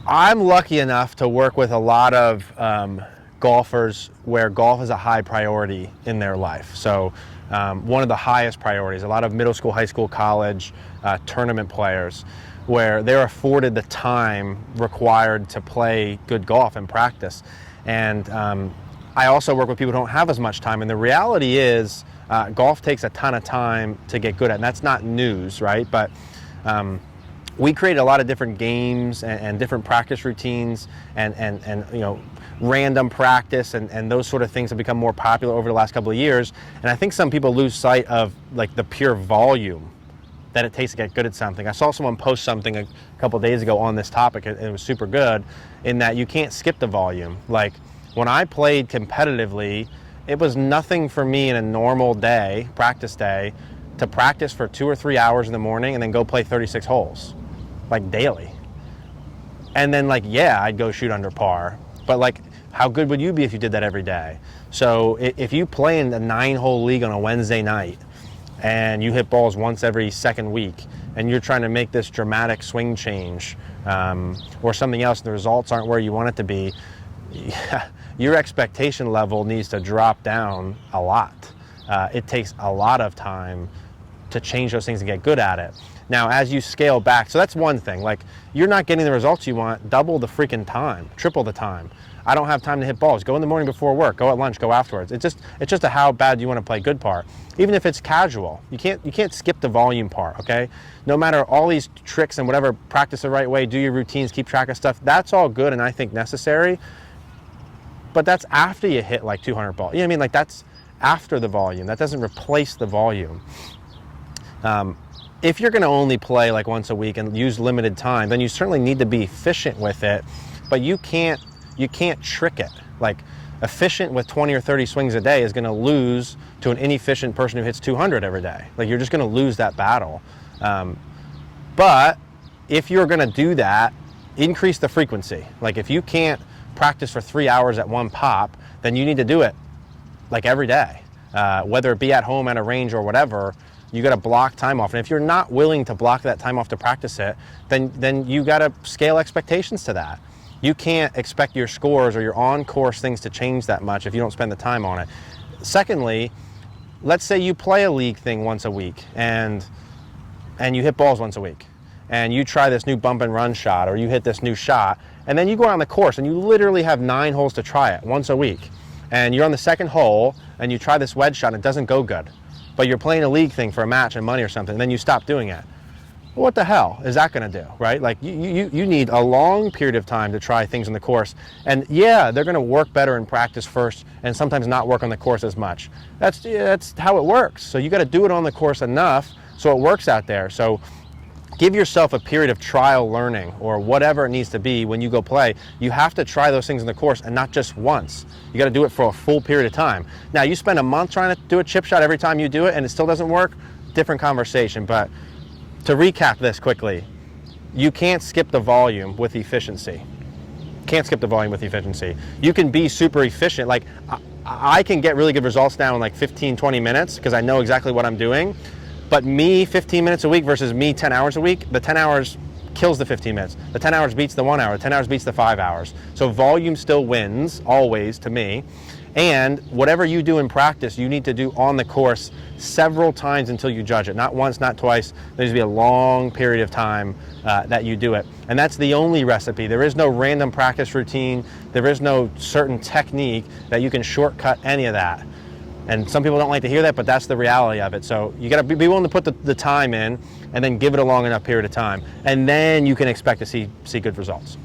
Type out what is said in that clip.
I'm lucky enough to work with a lot of golfers where golf is a high priority in their life. So one of the highest priorities, a lot of middle school, high school, college tournament players, where they're afforded the time required to play good golf and practice. And I also work with people who don't have as much time. And the reality is golf takes a ton of time to get good at. And that's not news, right? But we create a lot of different games and different practice routines and you know, random practice and those sort of things have become more popular over the last couple of years. And I think some people lose sight of like the pure volume that it takes to get good at something. I saw someone post something a couple of days ago on this topic, and it was super good, in that you can't skip the volume. Like when I played competitively, it was nothing for me in a normal day, practice day, to practice for 2 or 3 hours in the morning and then go play 36 holes, like daily. And then like, yeah, I'd go shoot under par, but like, how good would you be if you did that every day? So if you play in a 9-hole league on a Wednesday night and you hit balls once every second week and you're trying to make this dramatic swing change or something else, and the results aren't where you want it to be, your expectation level needs to drop down a lot. It takes a lot of time to change those things and get good at it. Now, as you scale back, so that's one thing. Like, you're not getting the results you want, double the freaking time, triple the time. I don't have time to hit balls. Go in the morning before work, go at lunch, go afterwards. It's just a how bad you want to play good part. Even if it's casual, you can't skip the volume part, okay? No matter all these tricks and whatever, practice the right way, do your routines, keep track of stuff, that's all good and I think necessary. But that's after you hit like 200 balls. You know what I mean? Like, that's after the volume. That doesn't replace the volume. If you're going to only play like once a week and use limited time, then you certainly need to be efficient with it, but you can't trick it. Like, efficient with 20 or 30 swings a day is going to lose to an inefficient person who hits 200 every day. Like, you're just going to lose that battle. But if you're going to do that, increase the frequency. Like, if you can't practice for 3 hours at one pop, then you need to do it like every day, whether it be at home, at a range, or whatever. You got to block time off. And if you're not willing to block that time off to practice it, then you got to scale expectations to that. You can't expect your scores or your on-course things to change that much if you don't spend the time on it. Secondly, let's say you play a league thing once a week and you hit balls once a week and you try this new bump and run shot, or you hit this new shot, and then you go on the course and you literally have 9 holes to try it once a week. And you're on the second hole and you try this wedge shot and it doesn't go good, but you're playing a league thing for a match and money or something, and then you stop doing it. Well, what the hell is that going to do, right? Like, you need a long period of time to try things on the course. And yeah, they're going to work better in practice first and sometimes not work on the course as much. That's how it works. So you got to do it on the course enough so it works out there. So give yourself a period of trial learning, or whatever it needs to be when you go play. You have to try those things in the course, and not just once. You got to do it for a full period of time. Now, you spend a month trying to do a chip shot every time you do it and it still doesn't work, different conversation. But to recap this quickly, you can't skip the volume with efficiency. Can't skip the volume with efficiency. You can be super efficient. Like, I can get really good results now in like 15, 20 minutes because I know exactly what I'm doing. But me 15 minutes a week versus me 10 hours a week, the 10 hours kills the 15 minutes. The 10 hours beats the 1 hour. The 10 hours beats the 5 hours. So volume still wins, always, to me. And whatever you do in practice, you need to do on the course several times until you judge it. Not once, not twice. There needs to be a long period of time that you do it. And that's the only recipe. There is no random practice routine. There is no certain technique that you can shortcut any of that. And some people don't like to hear that, but that's the reality of it. So you got to be willing to put the time in and then give it a long enough period of time. And then you can expect to see good results.